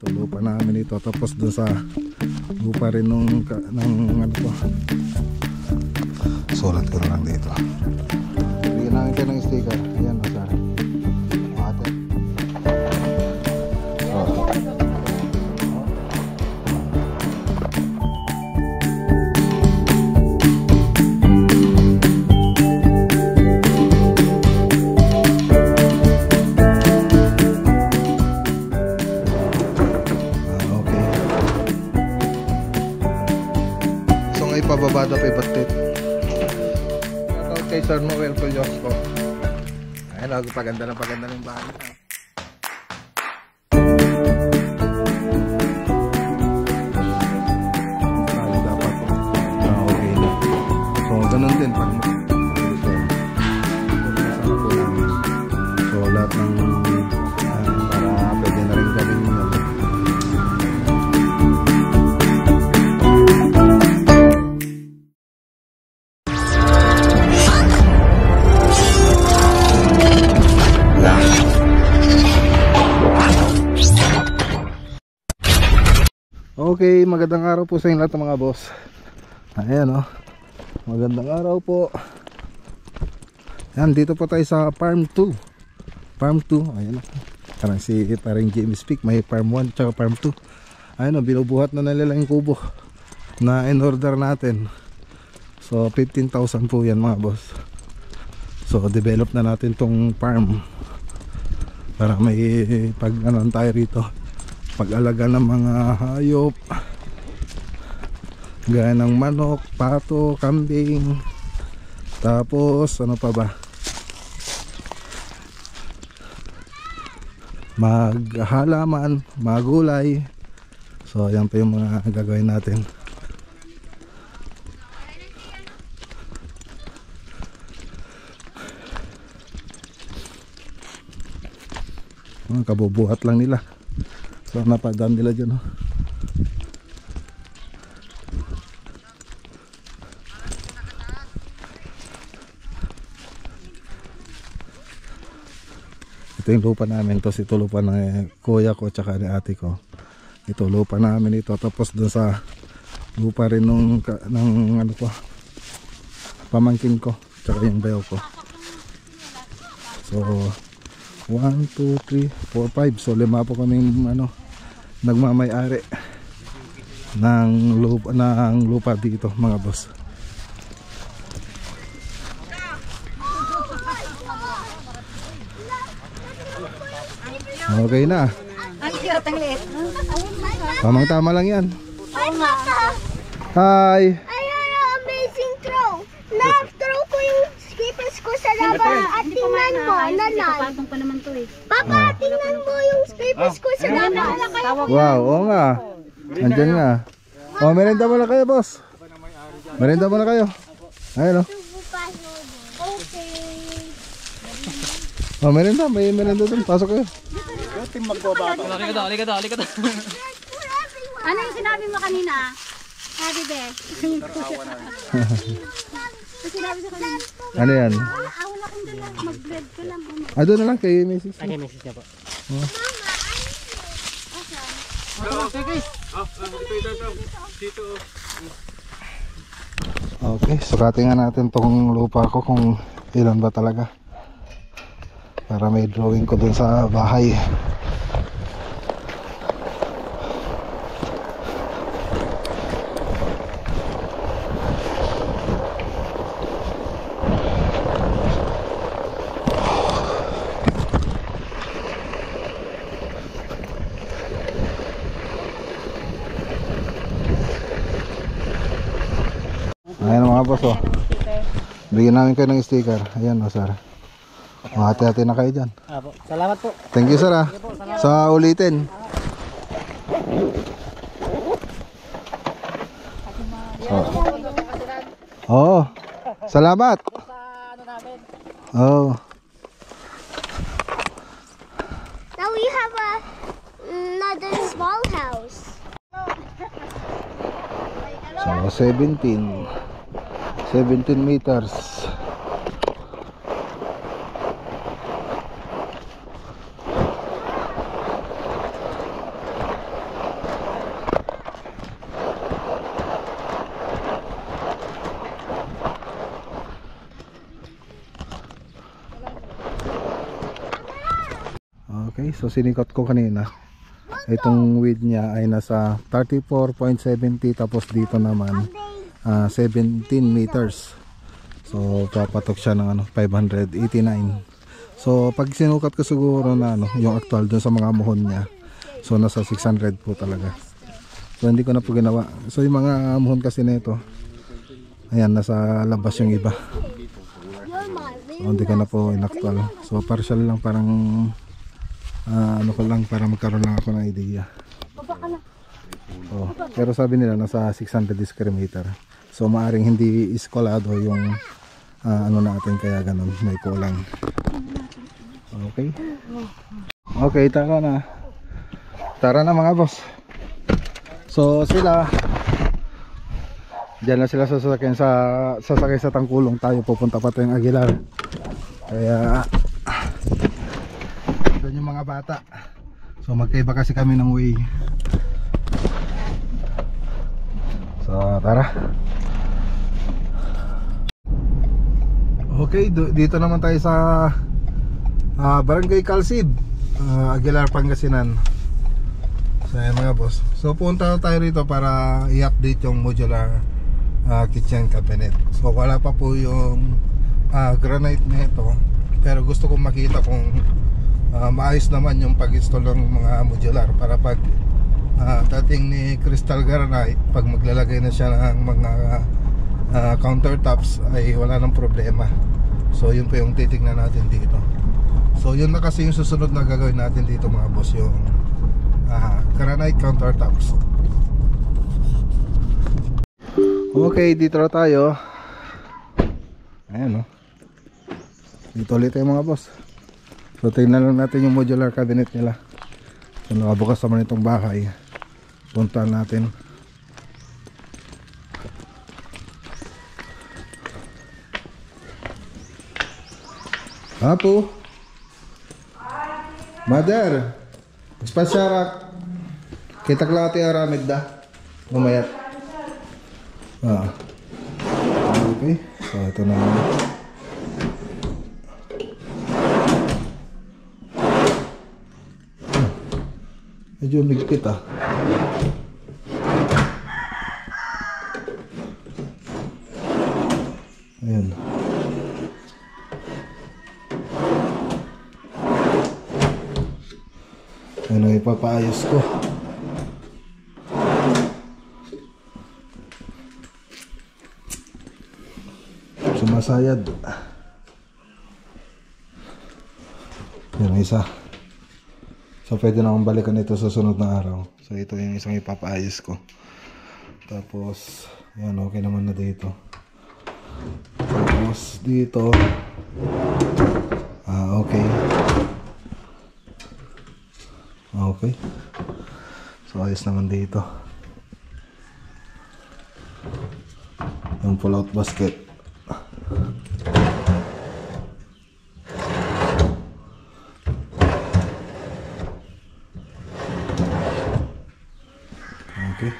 Ito lupa namin ito, tapos doon sa lupa rin ng ano to. Sulat ko na lang dito. Bigyan namin kayo ng sticker. Ayan o sir. Ate. Pababa daw pa ibatit. Shoutout kay Sir Noel Colyosco. Ayun, paganda ng bahay. Dapat okay na. So ganun din pag so lahat ng para pwede na rin gawin mo. Okay, magandang araw po sa inyo lahat mga boss. Ayan o, magandang araw po. Ayan, dito po tayo sa Farm 2. Farm 2, ayan o. Parang James Peak, may Farm 1 tsaka Farm 2. Ayan o, binubuhat na nila yung kubo na in order natin. So 15,000 po yan mga boss. So develop na natin tong farm para may pag ano tayo rito, pag-alaga ng mga hayop gaya ng manok, pato, kambing, tapos ano pa ba, maghalaman, magulay. So yan pa yung mga gagawin natin. Kabubuhat lang nila. So napadaan nila dyan oh. Ito yung lupa namin. Ito lupa ng kuya ko tsaka ni ate ko. Ito lupa namin ito. Tapos doon sa lupa rin ng ano ko, pamangkin ko tsaka yung bayaw ko. So 1, 2, 3, 4, 5. So 5 po kaming ano, nagmamay-ari ng lupa dito mga boss. Okay na. Tamang-tama lang yan. Hi. Amazing throw. Na-throw ko yung skippers ko sa laba at tingnan mo, nanay. Pa naman to eh. Papa, tingnan mo yung skippers ko sa laba. Wow, oo nga. Andyan nga. Oh, merenda muna kayo, boss. Merenda muna kayo. Ayun oh. Oh, merenda, may merenda doon. Pasok kayo. Halika daw. Ano yung sinabi mo kanina? Sabi be. Sinabi sa kanina. Ano yan? Wala kong dala. Mag-bread ka lang. Doon na lang kay Mrs. Kay Mrs. niya po. Okay, sukatin nga natin tong lupa ko kung ilan ba talaga. Para may drawing ko dun sa bahay. Ayan mga boss oh. Bigyan namin kayo ng sticker. Ayan o sir. Hati-hati na kayo dyan. Salamat po. Thank you sir ah. Sa ulitin. Oh. Salamat. Oh. Now we have another small house. So 17 meters. So sinikot ko kanina, itong width niya ay nasa 34.70, tapos dito naman 17 meters. So papatok siya ng ano, 589. So pag sinukat ko siguro na ano, yung actual dun sa mga muhon niya, so nasa 600 po talaga. So hindi ko na po ginawa. So yung mga muhon kasi nito, ayan, nasa labas yung iba. So hindi ko na po in-actual. So partial lang, parang ano ko lang, para magkaroon lang ako ng idea. So, pero sabi nila nasa 600 square meter. So maaring hindi iskolado yung ano natin, kaya ganun, may kulang. Okay. Okay, tara na. Tara na mga boss. So sila, diyan na sila sasakyan sa Tangkulong. Tayo pupunta pa tayong Aguilar. Kaya doon yung mga bata. So magkaiba kasi kami ng way. So tara. Okay, dito naman tayo sa Barangay Calcid, Aguilar, Pangasinan. So ayan mga boss. So punta tayo rito para i-update yung modular kitchen cabinet. So wala pa po yung granite nito, pero gusto kong makita kung maayos naman yung pag-install ng mga modular, para pag dating ni crystal granite, pag maglalagay na siya ng mga countertops ay wala nang problema. So yun po yung titignan natin dito. So yun na kasi yung susunod na gagawin natin dito mga boss, yung granite countertops. Okay, dito na tayo. Ayan, oh. Dito ulit tayo mga boss. So tingnan lang natin yung modular cabinet nila. So nakabukas naman itong bahay. Puntahan natin. Apo Mother Spasyarak kita klati aramid da lumayat. Okay, so ito na. Medyo migpit ayan. Ano ipapaayos ko. Sumasayad. Yan isa. So pwede na akong balikan ito sa sunod na araw. So ito yung isang ipapaayos ko. Tapos yan, okay naman na dito. Tapos dito okay. Okay. So ayos naman dito. Yung pull out basket. Okay.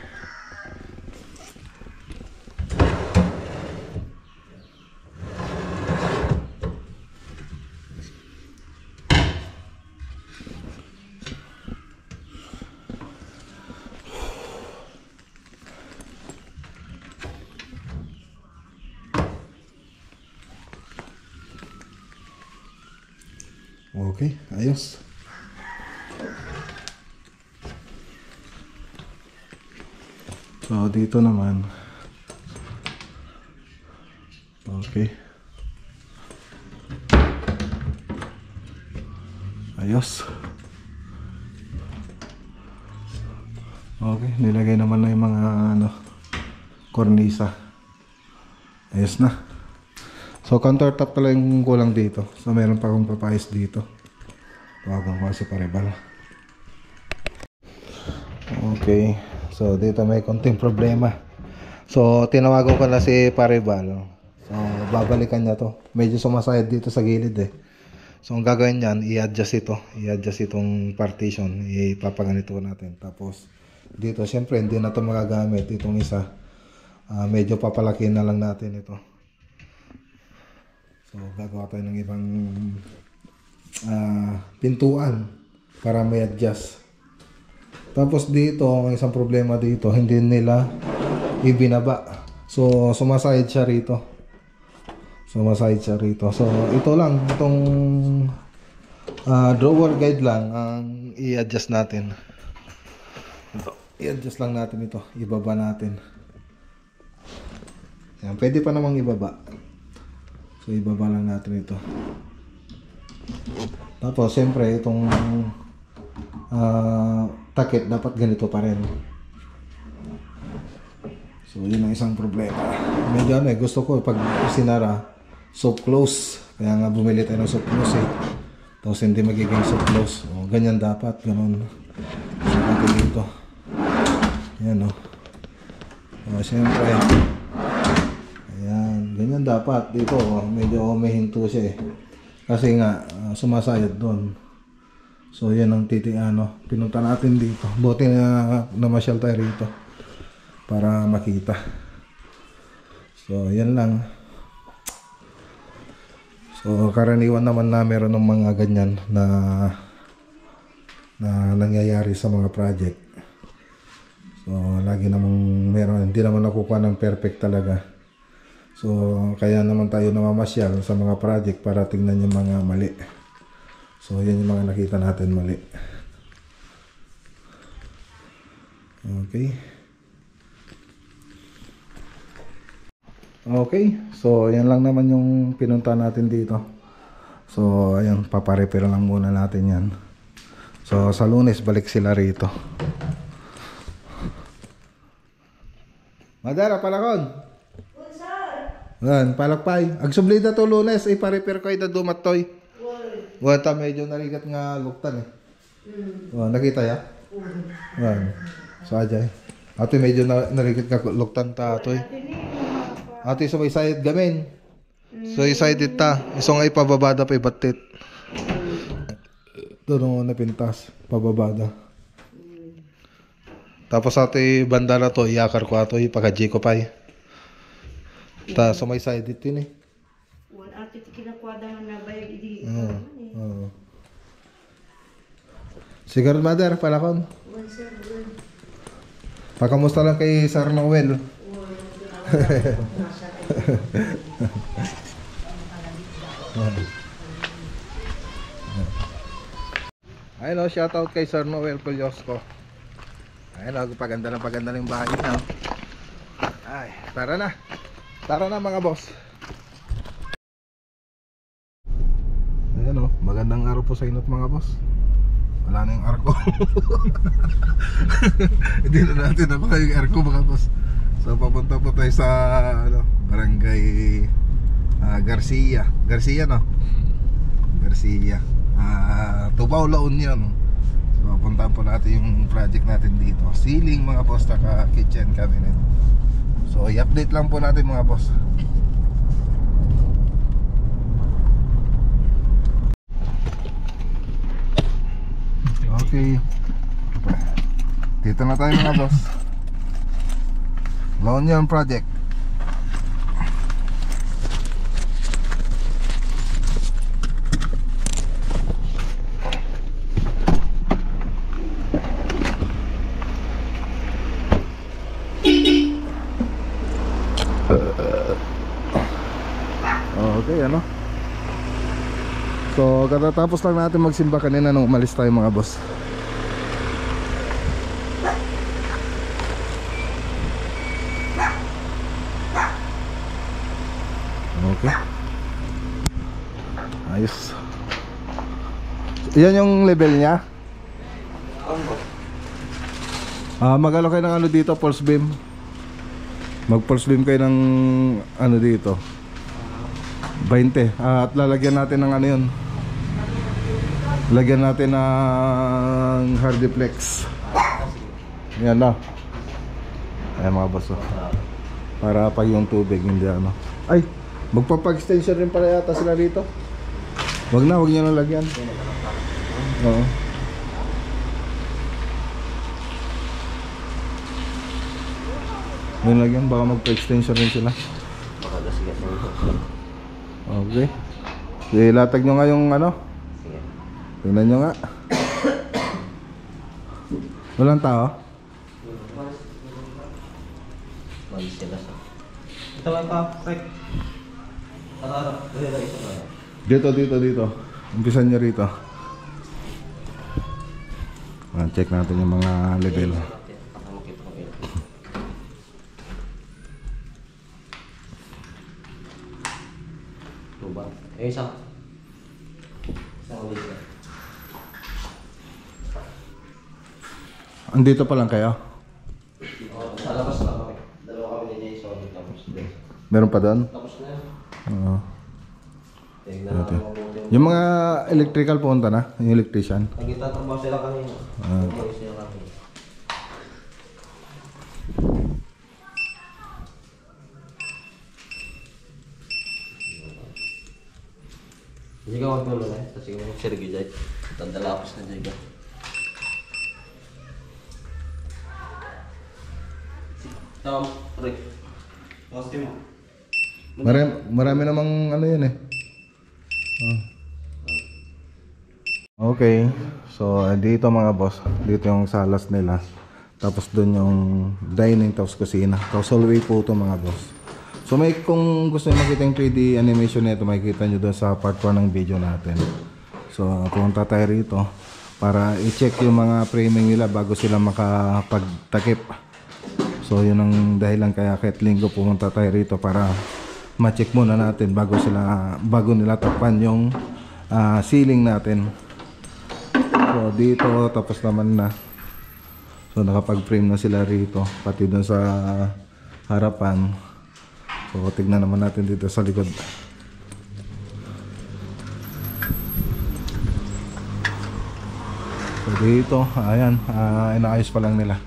Okay, ayos. So dito naman. Okay. Ayos. Okay, nilagay naman na yung mga kornisa. Ayos na. So countertop pala yung kulang dito. So meron pa akong papayos dito. Tawagan ko si Paribal. Okay. So dito may konting problema. So tinawagan ko na si Paribal. So babalikan niya to. Medyo sumasayad dito sa gilid eh. So ang gagawin niyan, i-adjust ito. I-adjust itong partition. Ipapaganito natin. Tapos dito syempre hindi na to magagamit. Itong isa. Medyo papalaki na lang natin ito. So gagawa tayo ng ibang pintuan. para may adjust. Tapos dito, ang isang problema dito, hindi nila ibinaba. So sumasayad siya rito. So ito lang, itong drawer guide lang ang i-adjust natin. I-adjust lang natin ito, ibaba natin. Yan, pwede pa namang ibaba. So ibaba lang natin ito. Tapos siyempre itong takip dapat ganito pa rin. So yun ang isang problema. Medyo gusto ko pag sinara soft close. Kaya nga bumili tayo ng soft close eh. Tapos hindi magiging soft close. O, ganyan dapat, ganun. So natin dito. Yan o. Siyempre ayan, ganyan dapat dito. Medyo may hinto siya eh. Kasi nga sumasayad doon. So yan ang pinunta natin dito. Buti na namasyal tayo rito para makita. So yan lang. So karaniwan naman na meron ng mga ganyan na nangyayari sa mga project. So lagi namang meron, hindi naman nakukuha ng perfect talaga. So kaya naman tayo namamasyal sa mga project para tingnan yung mga mali. So yan yung mga nakita natin mali. Okay. Okay, so yan lang naman yung pinunta natin dito. So ayan, paparepair lang muna natin yan. So sa Lunes balik sila rito. Madara, palakon. Yan, palakpay. Agsublida to Lunes, iparepair ko ito dumatoy. Wata medyo narigat nga luktan eh. Nakita ya? Yan. So ajay. Ate medyo narigat nga luktan ta atoy. Ate sa may side gamin. So iside ta. Isong ay pababada pa ibatit. Doon na pintas. Pababada. Tapos ate banda na to, iyakar ko ato, ipaka-J ko pa eh. Ta sa may side ito yun eh. Wala ate kinakwada nga na bayag idi. Sigar mother, palakon. Pakamusta lang kay Sir Noel. Ayun o, shoutout kay Sir Noel Pulyosco. Ayun o, paganda ng bahay niya. Ay, tara na. Tara na mga boss. Ayun o, magandang araw po sa inyo mga boss. Wala na yung arko. Hindi na natin nakuha yung arko mga boss. So papunta po tayo sa Barangay Garcia. Garcia no? Garcia. Tubao, La Union. So papuntahan po natin yung project natin dito. Ceiling mga boss, taka kitchen cabinet. So i-update lang po natin mga boss. Okay. Dito na tayo mga boss. La Union project. Okay, ano? So, katatapos lang natin magsimba kanina nung umalis tayo mga boss. Okay. Ayos. Yan yung level niya. Mag-ano kayo ng ano dito, pulse beam. Mag-pulse beam kayo ng ano dito 20. At lalagyan natin ng ano yun. Lagyan natin ng hardiplex. Yan na. Ayan mga boss. Para pag yung tubig hindi ano. Ay, magpapag-extension rin pala yata sila dito. Wag nyo na lagyan. Oo. May lagyan, baka magpa-extension rin sila. Okay. Latag nyo nga yung ano. Tingnan nyo nga. Walang tao? Malis sila sa. Ito lang pa, Rek. Ano? Dito. Umpisan niya rito. Check natin yung mga level. Luba. Isa. Isang ulit. Andito pa lang kayo? Sa labas lang kami. Dalawa kami ni Jason. Tapos din. Meron pa doon? Tapos na yan. Oo. Tingnan natin mabuti. Yung mga electrical punta na? Yung electrician? Nagtatrabaho sila kanina. Umalis sila kanina. Hindi ka magtulo na eh. Tapos yung sirgi dyan. Tandalapos na dyan ka. Tom, Rick. Poste mo. Marami namang ano yun eh. Okay. So dito mga boss, dito yung salas nila. Tapos doon yung dining, tapos kusina. Tapos hallway po ito mga boss. So kung gusto nyo makita yung 3D animation nito, makikita nyo doon sa part 1 ng video natin. So pumunta tayo rito para i-check yung mga framing nila bago sila makapagtakip. So yun ang dahilan kaya kahit linggo pumunta tayo rito para ma-check muna natin bago nila takpan yung ceiling natin. So dito tapos naman na. So nakapag-frame na sila rito pati doon sa harapan. So tignan naman natin dito sa likod. So dito, ayan, inaayos pa lang nila.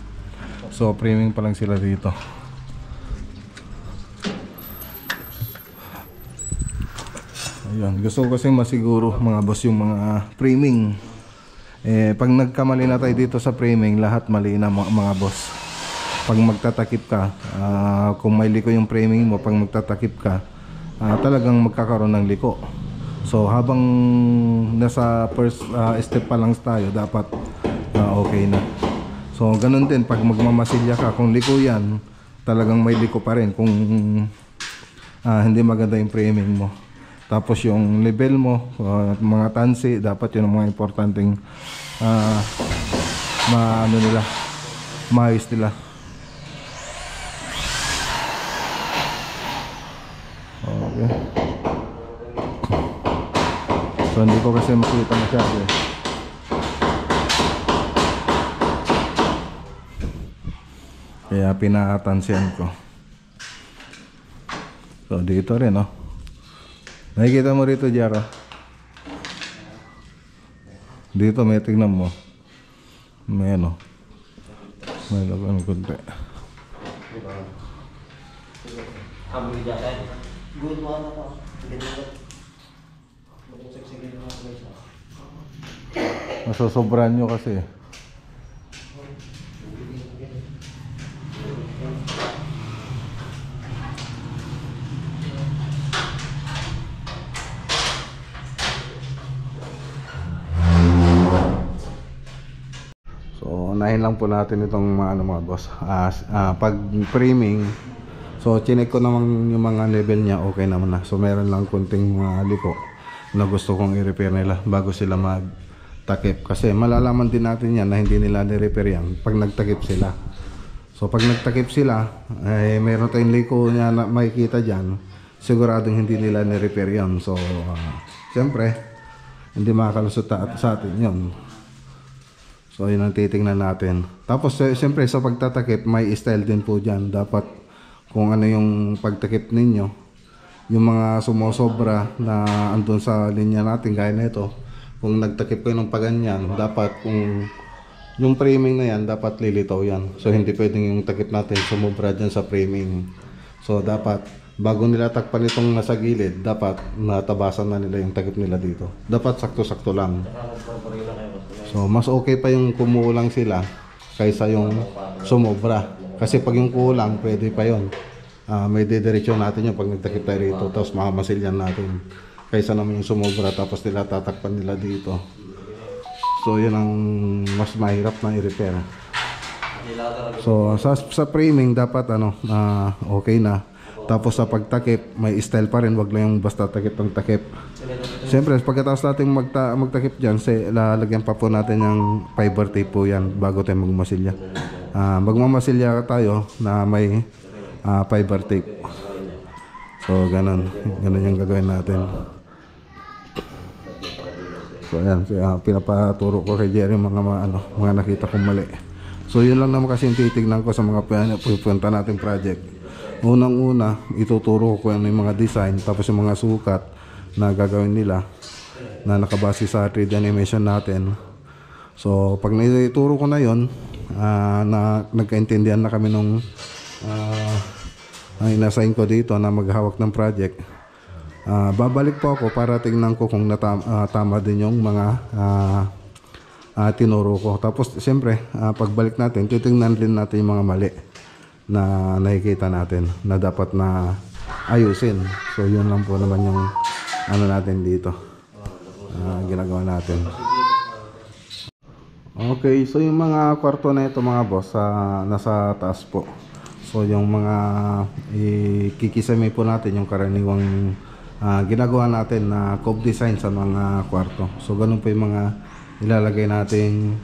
So framing pa lang sila dito. Ayan, gusto ko kasi masiguro mga boss yung mga framing. Pag nagkamali na tayo dito sa framing, lahat mali na mga boss. Pag magtatakip ka, kung may liko yung framing mo, pag magtatakip ka, talagang magkakaroon ng liko. So habang nasa first step pa lang tayo, dapat okay na. So ganun din pag magmamasilya ka, kung liko yan, talagang may liko pa rin kung hindi maganda yung framing mo. Tapos yung level mo, mga tansi, dapat yun ang mga importanteng maayos nila. Okay. So hindi ko kasi makita masyado eh. Kaya pinatansiyan ko. So dito rin oh. Nakikita mo rito Jaro. Dito may tignan mo. May ano. May laban kunti. Hamil dyan tayo. Good one ako. Masosobran nyo kasi. So unahin lang po natin itong mga boss. Pag framing, so chinek ko naman yung mga level niya, okay naman na. So meron lang kunting mga liko na gusto kong i-repair nila bago sila magtakip. Kasi malalaman din natin yan na hindi nila ni-repair yan pag nagtakip sila. So pag nagtakip sila, meron tayong liko niya na makikita dyan, siguradong hindi nila ni-repair yan. So siyempre, hindi makakalusot sa atin yun. So yun ang titingnan natin. Tapos siyempre sa pagtatakip, may style din po dyan. Dapat kung ano yung pagtakip ninyo, yung mga sumusobra na andun sa linya natin gaya na ito, kung nagtakip kayo ng paganyan, dapat kung yung framing na yan, dapat lilitaw yan. So hindi pwedeng yung takip natin sumobra dyan sa framing. So dapat bago nila takpan itong nasa gilid, dapat natabasan na nila yung takip nila dito. Dapat sakto-sakto lang. So mas okay pa yung kumulang sila kaysa yung sumobra. Kasi pag yung kulang, pwede pa yun. May didiretsyon natin yung pag nagtakip tayo rito, tapos makamasilyan natin. Kaysa naman yung sumobra, tapos nila tatakpan nila dito. So yun ang mas mahirap na i-repair. So sa framing dapat ano okay na. Tapos sa pagtakip may style pa rin, wag lang yung basta takip ng takip. Siyempre pagkatapos natin magtakip dyan, lalagyan pa po natin yung fiber tape po yan bago tayo magmasilya. Magmamasilya tayo na may fiber tape. So ganun yung gagawin natin. So ayan, pinapaturo ko kay Jerry mga nakita kong mali. So yun lang naman kasi yung titignan ko sa mga pupunta nating project. Unang-una, ituturo ko yung mga design, tapos yung mga sukat na gagawin nila na nakabase sa 3D animation natin. So pag naituro ko na yun, na nagkaintindihan na kami nung ang inassign ko dito na maghawak ng project, babalik po ako para tingnan ko kung tama din yung mga tinuro ko. Tapos siyempre pagbalik natin, titingnan din natin yung mga mali na nakikita natin na dapat na ayusin. So yun lang po naman yung natin dito, ginagawa natin. Okay, so yung mga kwarto na ito mga boss, nasa taas po. So yung mga ikikisame po natin yung karaniwang ginagawa natin na cove design sa mga kwarto. So ganun po yung mga ilalagay nating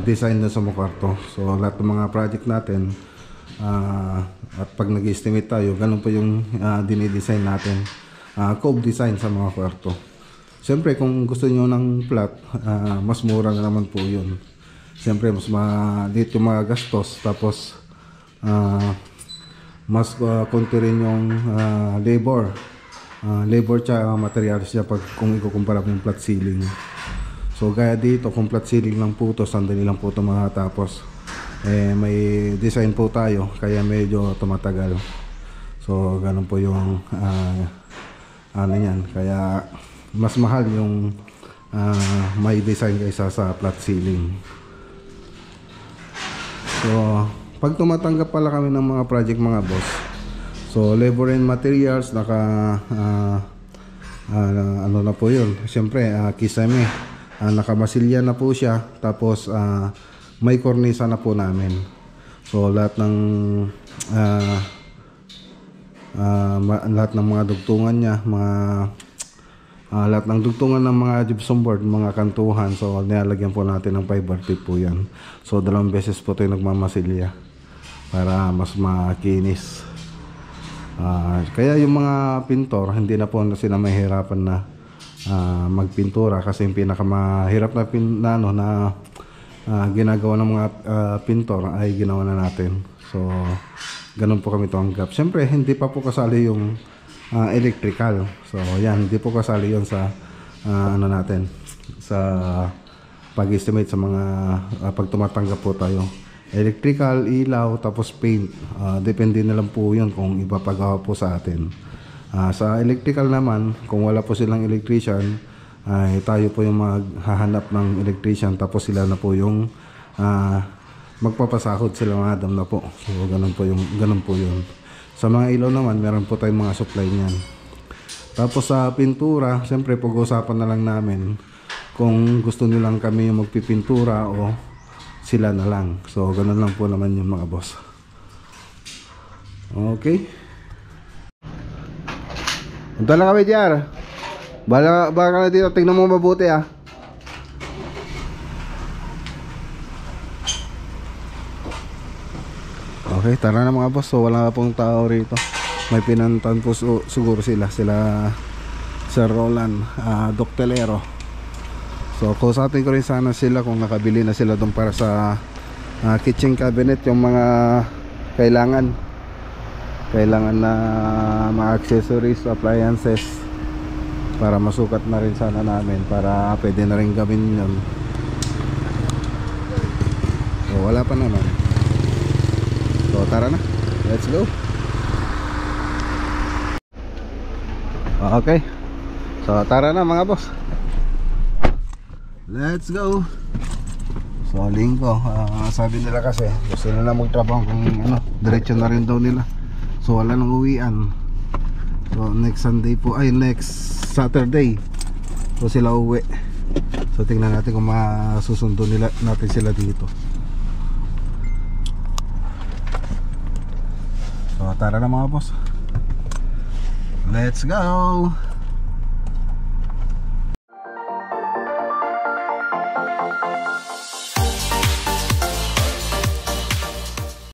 design na sa mga kwarto. So lahat ng mga project natin, at pag nag-estimate tayo, ganun po yung dinidesign natin, cove design sa mga kwarto. Siyempre kung gusto nyo ng flat, mas mura na naman po yun. Siyempre mas maliit yung mga gastos, tapos mas konti rin yung labor tsaka materials niya kung ikukumpara mo yung flat ceiling. So gaya dito, kung flat ceiling lang po ito, sandali lang po ito matapos. May design po tayo kaya medyo tumatagal. So ganun po yung yan, kaya mas mahal yung may design kaysa sa flat ceiling. So pag tumatanggap pala kami ng mga project mga boss, so labor and materials ano na po yun, siyempre kisame, nakamasilya na po siya, tapos may kornisa na po namin. So lahat ng mga dugtungan niya, lahat ng dugtungan ng mga gypsum board, mga kantuhan, so nilalagyan po natin ng fiber tape po yan. So 2 beses po tayo nagmamasilya para mas makinis. Kaya yung mga pintor, hindi na po sila mahirapan na magpintura, kasi yung pinakamahirap na ginagawa ng mga pintor ay ginawa na natin. So ganun po kami tumanggap. Siyempre hindi pa po kasali yung electrical. So yan, hindi po kasali yun sa natin, sa pag-estimate sa mga pag tumatanggap po tayo. Electrical, ilaw, tapos paint, depende na lang po yun kung ipapagawa po sa atin. Sa electrical naman, kung wala po silang electrician, ay tayo po yung maghahanap ng electrician, tapos sila na po yung magpapasahod, sila mga adam na po. So ganun po yun. Sa mga ilaw naman, meron po tayong mga supply niyan. Tapos sa pintura, siyempre pag-uusapan na lang namin kung gusto nilang kami yung magpipintura o sila na lang. So ganun lang po naman yung mga boss. Okay, punta lang kami dyan. Baka na dito, tignan mo mabuti ah. Okay, tara na mga boss. So wala na pong tao rito. May pinantan po siguro sila Sir Roland, Doc Telero. So kausapin ko rin sana sila kung nakabili na sila doon para sa kitchen cabinet, yung mga kailangan na mga accessories, appliances, para masukat na rin sana namin, para pwede na rin gawin yun. So wala pa naman. So tara na, let's go. Okay, so tara na mga boss, let's go. So linggo, sabi nila kasi gusto nila magtrabaho kung diretso na rin daw nila. So wala nang uwian. So next Sunday po, ay next Saturday, so sila uwi. So tingnan natin kung masusundo natin sila dito. Tara na mga boss. Let's go!